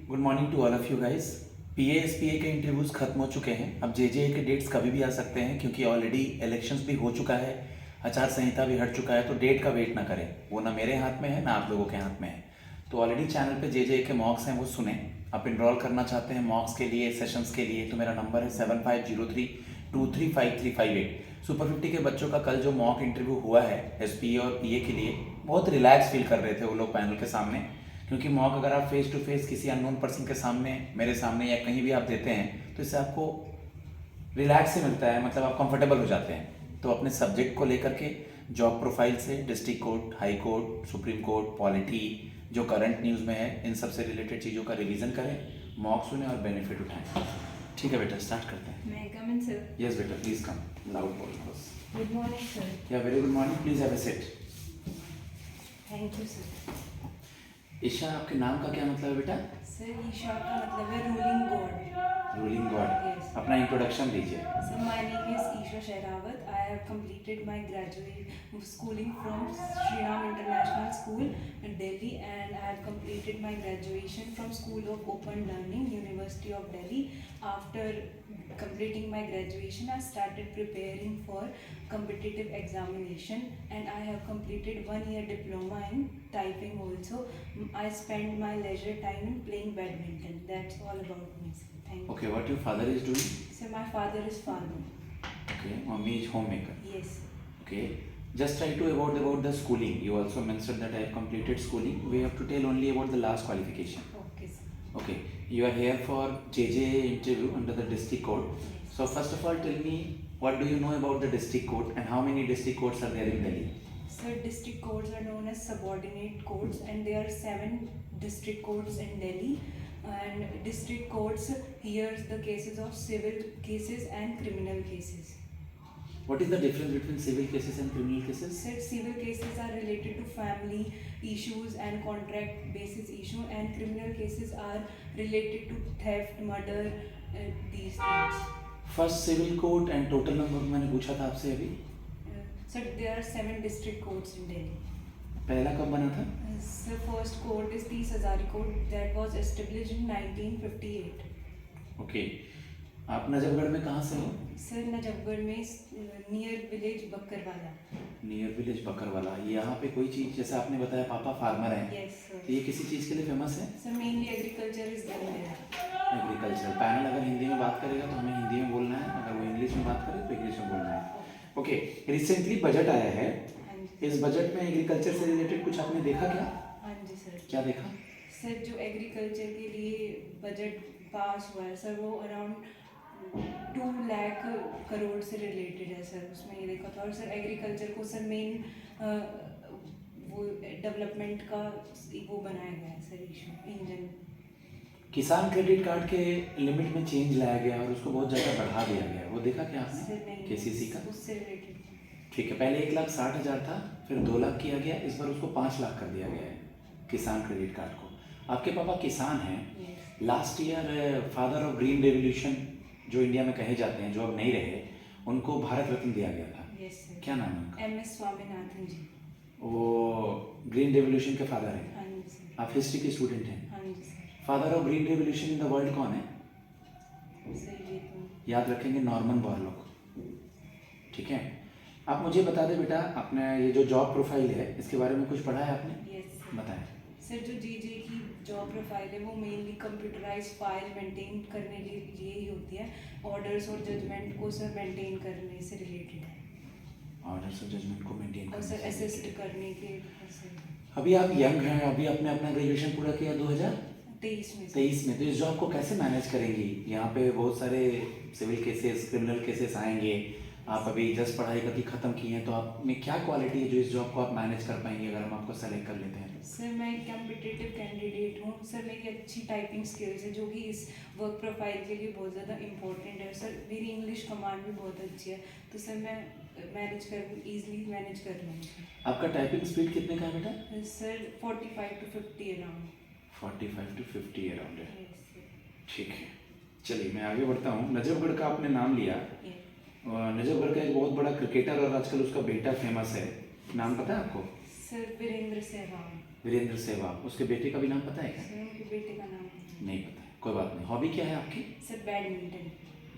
Good morning to all of you guys. PASPA के interviews खत्म हो चुके हैं। अब जेजेए के डेट्स कभी भी आ सकते हैं क्योंकि ऑलरेडी इलेक्शंस भी हो चुका है, आचार संहिता भी हट चुका है। तो डेट का वेट ना करें, वो ना मेरे हाथ में है ना आप लोगों के हाथ में है। तो ऑलरेडी चैनल पे जेजेए के मॉक्स हैं, वो सुने। आप इनरोल करना चाहते हैं मॉक्स के लिए, सेशंस के लिए, तो मेरा नंबर है 7503235358। सुपर 50 के बच्चों का कल जो मॉक इंटरव्यू हुआ है एसपीए और पीए के लिए, बहुत रिलैक्स फील कर रहे थे वो लोग पैनल के सामने। क्योंकि मॉक अगर आप फेस टू फेस किसी अननोन पर्सन के सामने, मेरे सामने या कहीं भी आप देते हैं तो इससे आपको रिलैक्स ही मिलता है, मतलब आप कंफर्टेबल हो जाते हैं। तो अपने सब्जेक्ट को लेकर के जॉब प्रोफाइल से district court, high court, supreme court, polity, जो करंट न्यूज़ में है, इन सब से रिलेटेड चीज़ों का रिवीजन करें, मॉक सुने और बेनिफिट उठाएं। ठीक है बेटा, स्टार्ट करते हैं। May I come in, sir? Yes बेटा, प्लीज़ कम। लाउड बोल बस। Good morning, sir. Yeah very good morning, please have a seat. Thank you, sir. Isha, आपके नाम का क्या मतलब है बेटा? Sir, ईशा का मतलब है ruling God. Ruling God. Yes. अपना इंट्रोडक्शन दीजिए। Sir, my name is Isha Shehrawat. I have completed my graduate schooling from Shri Ram International School in Delhi, and I have completed my graduation from School of Open Learning, University of Delhi. After completing my graduation, I started preparing for competitive examination, and I have completed 1 year diploma in typing also. I spend my leisure time in playing badminton. That's all about me, sir. Thank you. Okay, what your father is doing? So my father is farmer. Okay, mommy is homemaker. Yes. Okay, just try to about the schooling. You also mentioned that I have completed schooling. We have to tell only about the last qualification. Okay, sir. Okay, you are here for JJA interview under the district court. Yes. So first of all, tell me what do you know about the district court and how many district courts are there in Delhi? Sir, district courts are known as subordinate courts, and there are 7 district courts in Delhi. And district courts hears the cases of civil cases and criminal cases. What is the difference between civil cases and criminal cases? Sir, civil cases are related to family issues and contract basis issue, and criminal cases are related to theft, murder, these things. First civil court and total number मैंने पूछा था आपसे अभी। Sir, there are 7 district courts in Delhi. पहला कब बना था? The first court is Tees Hazari Court that was established in 1958. Okay, आप नजफगढ़ में कहाँ से हो? Sir, नजफगढ़ में near village Bakarwala. Near village Bakarwala. यहाँ पे कोई चीज़, जैसे आपने बताया पापा फार्मर हैं, Yes, sir. तो ये किसी चीज़ के लिए फेमस है? Sir, mainly agriculture is done there. Agriculture. Panel अगर हिंदी में बात करेगा तो हमें हिंदी में बोलना है, अगर वो इंग्लिश में बात करे तो इंग्लिश में बोलना है। ओके, रिसेंटली बजट आया है। हाँ जी. इस बजट में एग्रीकल्चर से रिलेटेड कुछ आपने देखा क्या? हाँ जी सर. क्या देखा? सर, जो एग्रीकल्चर के लिए बजट पास हुआ है सर, वो अराउंड 2 लाख करोड़ से रिलेटेड है सर. उसमें ये देखा था. और सर एग्रीकल्चर को सर मेन वो डेवलपमेंट का वो बनाया गया है सर, इशू इंजन. किसान क्रेडिट कार्ड के लिमिट में चेंज लाया गया और उसको बहुत ज़्यादा बढ़ा दिया गया, वो देखा क्या सर आपने? नहीं, केसीसी का। उससे रिलेटेड. ठीक है, पहले 1,60,000 था, फिर 2 लाख किया गया, इस बार उसको 5 लाख कर दिया गया है किसान क्रेडिट कार्ड को। आपके पापा किसान हैं। Last year father of green revolution जो इंडिया में कहे जाते हैं, जो अब नहीं रहे, उनको भारत रत्न दिया गया था। Yes sir. क्या नाम है उनका? MS स्वामीनाथन जी. वो ग्रीन रेवोल्यूशन के फादर हैं। हाँ जी सर. आप हिस्ट्री के स्टूडेंट हैं। हाँ जी sir. Father of green revolution in the world कौन है? सर ये तो याद रखेंगे, नॉर्मन बोरलॉग। ठीक है, आप मुझे बता दें बेटा, अपने ये जो जॉब प्रोफाइल है इसके बारे में कुछ पढ़ा है आपने? यस बताएं। सर, जो जीजे की जॉब प्रोफाइल है वो मेनली कंप्यूटराइज फाइल मेंटेन करने के लिए ही होती है. ऑर्डर्स और जजमेंट को सर मेंटेन करने से रिलेटेड है, ऑर्डर्स और जजमेंट को मेंटेन और सर करने से असिस्ट related। करने के सर अभी आप यंग हैं, अभी आपने अपना ग्रेजुएशन पूरा किया 23 में. 2023 में, तो इस जॉब को कैसे मैनेज करेंगी? यहाँ पे बहुत सारे सिविल केसेस, क्रिमिनल केसेस आएंगे। आप अभी जस्ट पढ़ाई करके ख़त्म की हैं, तो आप में क्या क्वालिटी है जो इस जॉब को आप मैनेज कर पाएंगे अगर हम आपको सेलेक्ट कर लेते हैं? सर, मैं एक कम्पिटिटिव कैंडिडेट हूँ सर. मेरी अच्छी टाइपिंग स्किल्स है जो कि इस वर्क प्रोफाइल के लिए बहुत ज़्यादा इम्पोर्टेंट है सर. मेरी इंग्लिश कमांड भी बहुत अच्छी है, तो सर मैं ईजिली मैनेज कर लूँगी. आपका टाइपिंग स्पीड कितने का है बेटा? Sir 45 to 50 around. 45 to 50 around है। Yes sir. ठीक है, चलिए मैं आगे बढ़ता हूँ। नजफगढ़ का आपने नाम लिया। नजफगढ़ का एक बहुत बड़ा क्रिकेटर और आजकल उसका बेटा फेमस है, नाम पता है आपको? सर वीरेंद्र सहवाग. वीरेंद्र सहवाग। उसके बेटे का भी नाम पता है क्या? सर उनके बेटे का नाम नहीं कोई बात नहीं। हॉबी क्या है आपकी? Sir badminton.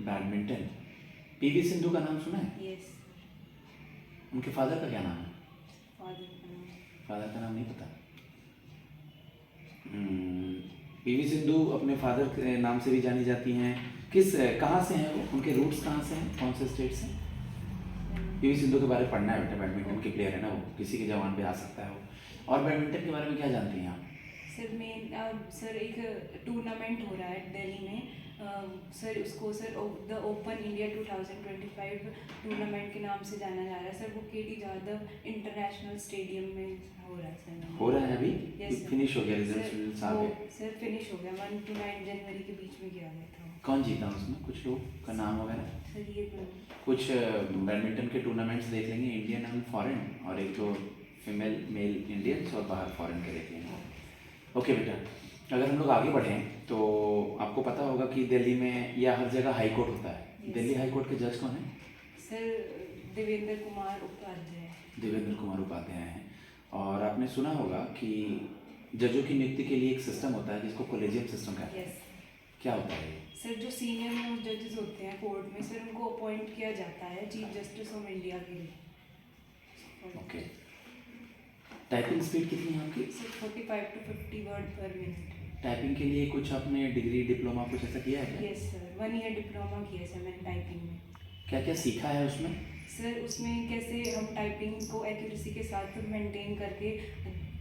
Badminton. PV Sindhu का नाम सुना है? यस। उनके फादर का क्या नाम है? फादर का नाम। फादर का नाम नहीं पता। पीवी सिंधु अपने फादर के नाम से भी जानी जाती हैं। कहाँ से हैं वो? उनके रूट्स कहाँ से हैं? कौन से स्टेट से? पीवी सिंधु के बारे में पढ़ना है बेटा, बैडमिंटन की प्लेयर है ना वो, किसी की जबान पे आ सकता है वो। और बैडमिंटन के बारे में क्या जानती हैं आप? सर एक टूर्नामेंट हो रहा है दिल्ली में। सर उसको sir the open India 2025 tournament के नाम से जाना जा रहा है सर। वो केडी जाधव इंटरनेशनल स्टेडियम में हो रहा है सर। हो रहा है अभी? Yes, sir. फिनिश हो गया? रिजल्ट आ गए? सर फिनिश हो गया। 1 to 9 जनवरी के बीच में गया गया था। कौन जीता उसमें? कुछ लोग का नाम वगैरह? सर ये कुछ बैडमिंटन के टूर्नामेंट्स देख लेंगे, इंडियन एंड फॉरेन, और एक दो फीमेल मेल इंडियंस और बाहर फॉरेन के देख लेंगे। ओके बेटा, अगर हम लोग आगे बढ़ें तो आपको पता होगा कि दिल्ली में या हर जगह हाई कोर्ट होता है। Yes. दिल्ली हाई कोर्ट के जज कौन है? सर देवेंद्र कुमार उपाध्याय। देवेंद्र कुमार उपाध्याय हैं। और आपने सुना होगा कि जजों की नियुक्ति के लिए एक सिस्टम होता है जिसको कोलेजियम सिस्टम कहते हैं। यस। क्या होता है ये? सर जो सीनियर मोस्ट जजेस होते हैं कोर्ट में सर उनको अपॉइंट किया जाता है चीफ जस्टिस ऑफ इंडिया के लिए। ओके। टाइपिंग स्पीड कितनी है आपकी? सर 45 to 50 वर्ड पर मिनट। टाइपिंग के लिए कुछ आपने डिग्री डिप्लोमा कुछ ऐसा किया है क्या? यस सर 1 ईयर डिप्लोमा किया सर मैंने टाइपिंग में। क्या क्या सीखा है उसमें? सर उसमें कैसे हम टाइपिंग को एक्यूरेसी के साथ मेंटेन करके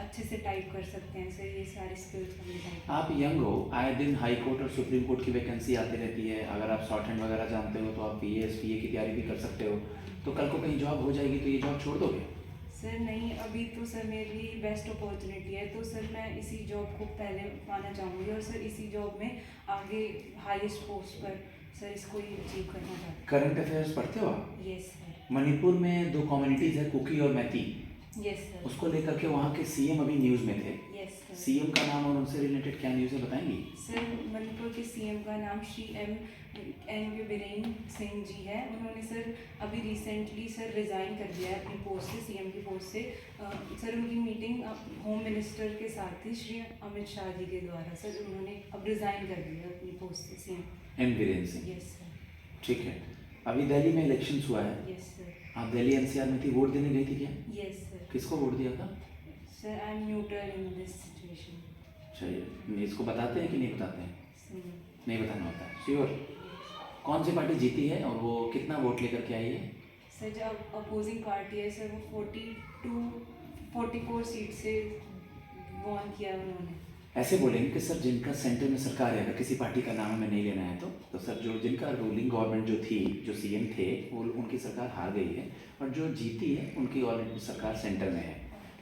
अच्छे से टाइप कर सकते हैं सर, ये सारे स्किल्स हमने टाइप। आप यंग हो, आए दिन हाई कोर्ट और सुप्रीम कोर्ट की वैकेंसी आती रहती है। अगर आप शॉर्ट हैंड वगैरह जानते हो तो आप पीएस पीए की तैयारी भी कर सकते हो। तो कल को कहीं जॉब हो जाएगी तो ये जॉब छोड़ दोगे? सर नहीं, अभी तो सर मेरी बेस्ट अपॉर्चुनिटी है तो सर मैं इसी जॉब को पहले पाना चाहूँगी और सर इसी जॉब में आगे हाईएस्ट पोस्ट पर सर इसको ही अचीव करना चाहती हूँ। करंट अफेयर्स पढ़ते हो आप? Yes sir. मणिपुर में 2 कम्युनिटीज़ है, कुकी और मैती। Yes sir. उसको लेकर के वहाँ के सीएम अभी न्यूज़ में थे। Yes sir. सीएम का नाम और उनसे रिलेटेड क्या न्यूज़ है बताएंगी? सर मणिपुर के सीएम का नाम श्री एन बीरेन सिंह जी है। उन्होंने सर अभी रिसेंटली सर रिज़ाइन कर दिया है अपनी पोस्ट से, सीएम की पोस्ट से। सर उनकी मीटिंग होम मिनिस्टर के साथ थी श्री अमित शाह जी के द्वारा। सर उन्होंने अब रिज़ाइन कर दिया अपनी पोस्ट से CM. N Biren Singh. Yes sir. ठीक है। अभी दिल्ली में इलेक्शंस हुआ है। Yes sir. आप दिल्ली एनसीआर में थी, वोट देने गई थी क्या? Yes sir. किसको वोट दिया था? Sir I am neutral in this situation. चलिए, इसको बताते हैं कि नहीं बताते हैं? सर नहीं बताना होता है। श्योर? कौन सी पार्टी जीती है और वो कितना वोट लेकर के आई है? सर जो अपोजिंग पार्टी है सर वो 44 सीट से वॉन किया उन्होंने। ऐसे बोलेंगे कि सर जिनका सेंटर में सरकार है, अगर किसी पार्टी का नाम हमें नहीं लेना है तो सर जो जिनका रूलिंग गवर्नमेंट जो थी, जो सीएम थे, वो उनकी सरकार हार गई है और जो जीती है उनकी ऑलरेडी सरकार सेंटर में है।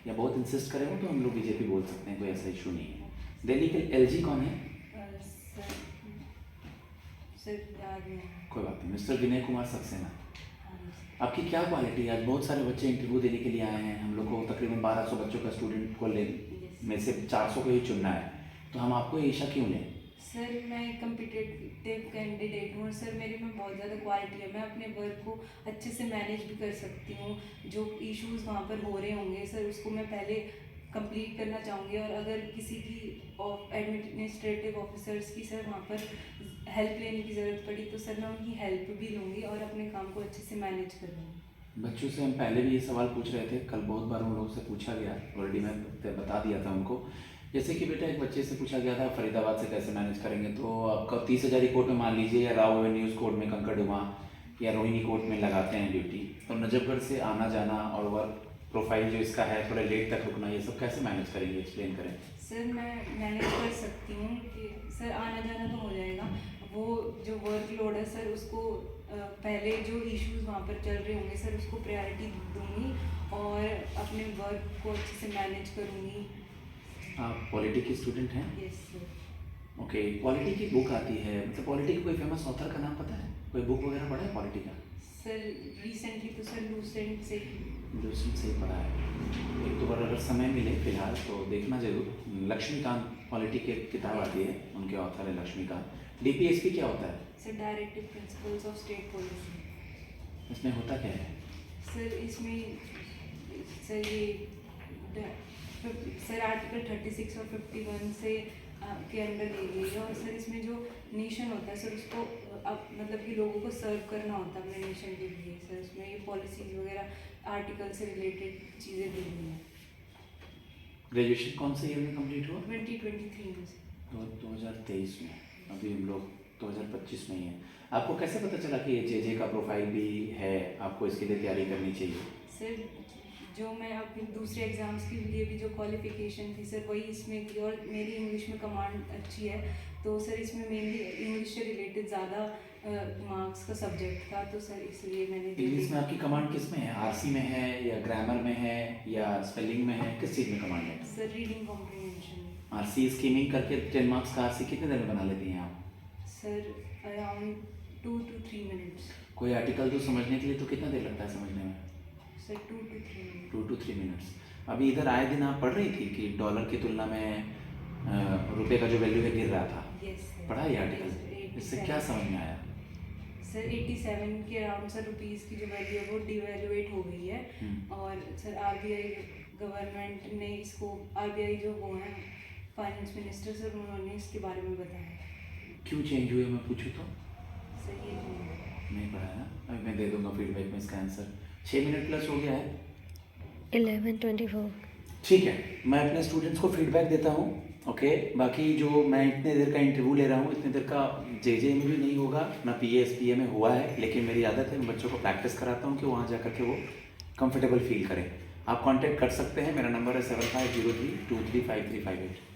या बहुत इंसिस्ट करें तो हम लोग बीजेपी बोल सकते हैं, कोई ऐसा इशू नहीं है। दिल्ली के एलजी कौन है? सर याद नहीं। कोई बात नहीं। मिस्टर विनय कुमार सक्सेना। हाँ जी। आपकी क्या क्वालिटी है? आज बहुत सारे बच्चे इंटरव्यू देने के लिए आए हैं। हम लोग को तकरीबन 1200 बच्चों का स्टूडेंट को ले में से 400 को ही चुनना है, तो हम आपको ईशा क्यों लें? सर मैं कम्पिटिटिव कैंडिडेट हूँ और सर मेरे में बहुत ज़्यादा क्वालिटी है। मैं अपने वर्क को अच्छे से मैनेज भी कर सकती हूँ। जो इश्यूज़ वहाँ पर हो रहे होंगे सर उसको मैं पहले कंप्लीट करना चाहूँगी और अगर किसी की एडमिनिस्ट्रेटिव ऑफिसर्स की सर वहाँ पर हेल्प लेने की ज़रूरत पड़ी तो सर मैं उनकी हेल्प भी लूँगी और अपने काम को अच्छे से मैनेज करूँगी। बच्चों से हम पहले भी ये सवाल पूछ रहे थे, कल बहुत बार उन लोगों से पूछा गया, ऑलरेडी मैं बता दिया था उनको। जैसे कि बेटा एक बच्चे से पूछा गया था फरीदाबाद से कैसे मैनेज करेंगे, तो आपका 30,000 कोर्ट में मान लीजिए, या राव एवेन्यूज़ कोर्ट में कंकड़ुमा या रोहिणी कोर्ट में लगाते हैं ड्यूटी, तो नजफगढ़ से आना जाना और वर्क प्रोफाइल जो इसका है, थोड़ा लेट तक रुकना, ये सब कैसे मैनेज करेंगे? एक्सप्लेन करें। सर मैं मैनेज कर सकती हूँ कि सर आना जाना तो हो जाएगा। वो जो वर्कलोड है सर उसको पहले जो इश्यूज वहाँ पर चल रहे होंगे सर उसको प्रायोरिटी दूंगी और अपने वर्क को अच्छे से मैनेज करूँगी। आप पॉलिटी की स्टूडेंट हैं? Yes sir. ओके। पॉलिटी की बुक आती है, मतलब पॉलिटी के कोई फेमस ऑथर का नाम पता है? कोई बुक वगैरह पढ़ा है पॉलिटी का? सर रिसेंटली तो सर लूसेंट से ही पढ़ा है। एक दो बार अगर समय मिले फिलहाल तो देखना जरूर। लक्ष्मीकांत पॉलिटी की किताब आती है, उनके ऑथर है लक्ष्मीकांत। डीपीएसपी क्या होता है? Sir directive principles of state policy. इसमें होता क्या है? सर इसमें सर ये सर आर्टिकल 36 और 51 से के अंडर ले ली है। और सर इसमें जो नेशन होता है सर उसको अब मतलब कि लोगों को सर्व करना होता है अपने नेशन के लिए। सर उसमें ये पॉलिसीज वगैरह आर्टिकल से रिलेटेड चीज़ें दी हुई हैं। ग्रेजुएशन कौन से ईयर में कंप्लीट हुआ? 2023 में से। 2023 में। अभी हम लोग 2025 में ही हैं। आपको कैसे पता चला कि ये जेजे का प्रोफाइल भी है, आपको इसके लिए तैयारी करनी चाहिए? सर जो मैं अपने दूसरे एग्ज़ाम्स के लिए भी जो क्वालिफ़िकेशन थी सर वही इसमें थी, और मेरी इंग्लिश में कमांड अच्छी है, तो सर इसमें मेनली इंग्लिश से रिलेटेड ज़्यादा मार्क्स का सब्जेक्ट था, तो सर इसलिए मैंने इंग्लिश में आपकी कमांड किस में है? आरसी में है या ग्रामर में है या स्पेलिंग में है? किस चीज़ में कमांड है? Sir reading comprehension. RC skimming करके 10 मार्क्स का आरसी कितने देर में बना लेती हैं आप? Sir around 2 to 3 minutes. कोई आर्टिकल तो समझने के लिए तो कितना देर लगता है समझने में? Sir 2 to 3 minutes. 2 to 3 minutes. अभी इधर आए दिन आप पढ़ रही थी कि डॉलर की तुलना में रुपए का जो वैल्यू है गिर रहा था, यस सर। पढ़ा ये आर्टिकल? इससे क्या समझ में आया? सर 87 के अराउंड सर रुपीज़ की जो वैल्यू है वो डिवैल्यूएट हो गई है, और सर आरबीआई गवर्नमेंट ने इसको, आरबीआई जो वो हैं फाइनेंस मिनिस्टर सर, उन्होंने इसके बारे में बताया। क्यों चेंज हुए मैं पूछूँ तो? सर ये नहीं पढ़ा है ना? अभी मैं दे दूंगा फीडबैक में इसका आंसर। 6 मिनट प्लस हो गया है। 11:24। ठीक है, मैं अपने स्टूडेंट्स को फीडबैक देता हूँ। ओके, बाकी जो मैं इतने देर का इंटरव्यू ले रहा हूँ, इतने देर का जेजे में भी नहीं होगा, ना पीए में हुआ है, लेकिन मेरी आदत है मैं बच्चों को प्रैक्टिस कराता हूँ कि वहाँ जा कर के वो कंफर्टेबल फील करें। आप कांटेक्ट कर सकते हैं, मेरा नंबर है 7503235358।